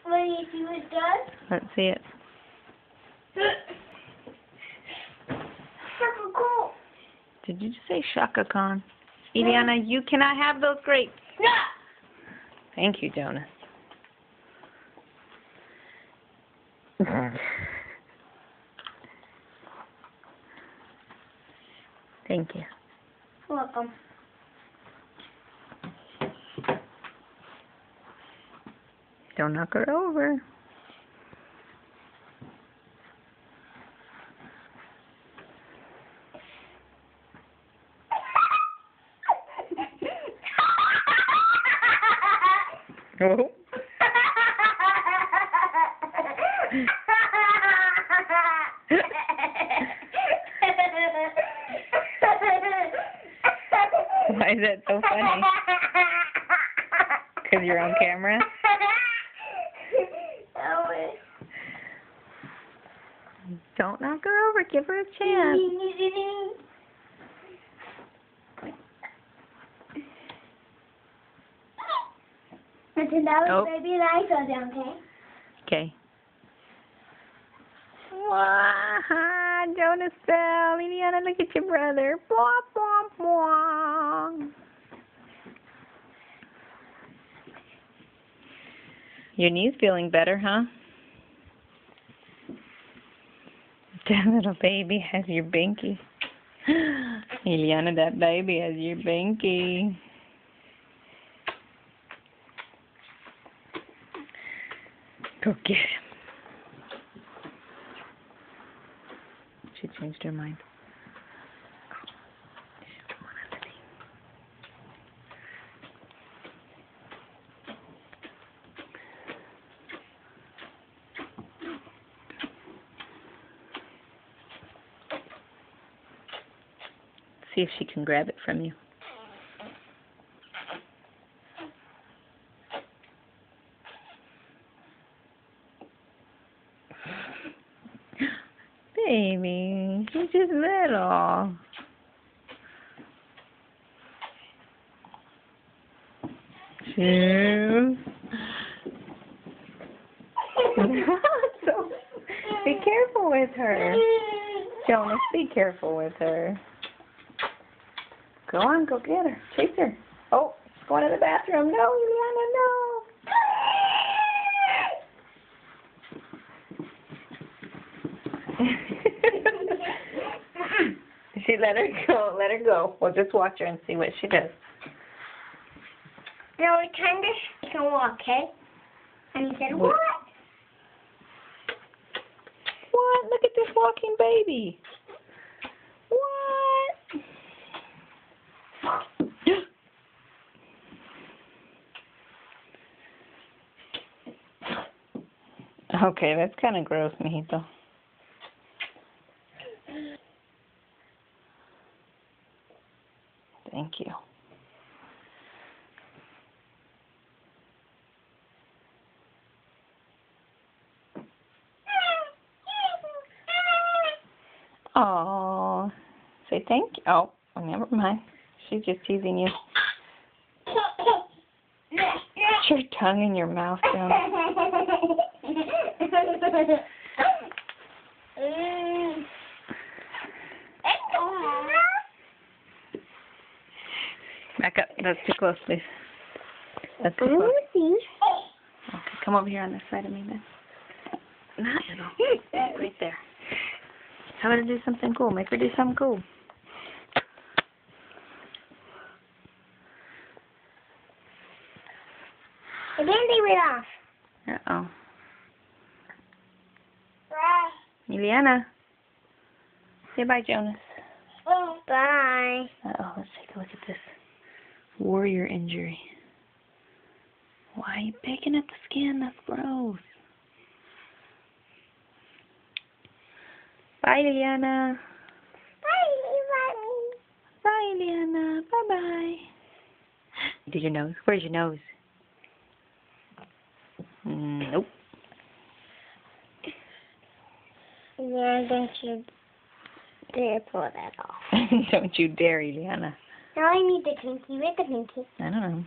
Will you see what it does? Let's see it. Super cool. Did you just say Shaka Khan? Eliana, you cannot have those grapes. No. Thank you, Jonas. Thank you. Welcome. Don't knock her over. Oh. Why is that so funny? Because you're on camera? Don't knock her over. Give her a chance. Until now, Oh. baby and I go down, okay? Okay. Wah, Jonas fell. Eliana, look at your brother. Blah, blah, blah. Your knee's feeling better, huh? That little baby has your binky. Eliana, that baby has your binky. Go get him. She changed her mind. See if she can grab it from you. Baby, she's just little. Shoes. So, be careful with her. Jonas, be careful with her. Go on, go get her. Chase her. Oh, she's going to the bathroom. No, Eliana, no. She let her go. Let her go. We'll just watch her and see what she does. Now we kind of can walk, okay? And he said, what? What? Look at this walking baby. What? Okay, that's kind of gross, mijito. Thank you. Oh, say thank you. Oh, never mind. She's just teasing you. Put your tongue in your mouth, Jonas. Back up. That's too close, please. That's too close. Okay, come over here on this side of me, then. Not little. Right there. Tell her to do something cool. Make her do something cool. The band-aid went off. Uh-oh. Eliana. Say bye, Jonas. Bye. Uh-oh, let's take a look at this warrior injury. Why are you picking at the skin? That's gross. Bye, Eliana. Bye, Eliana. Bye-bye. Do your nose. Where's your nose? Nope. Yeah, don't you dare pull that off. Don't you dare, Eliana. Now I need the pinky. Where's the pinky? I don't know.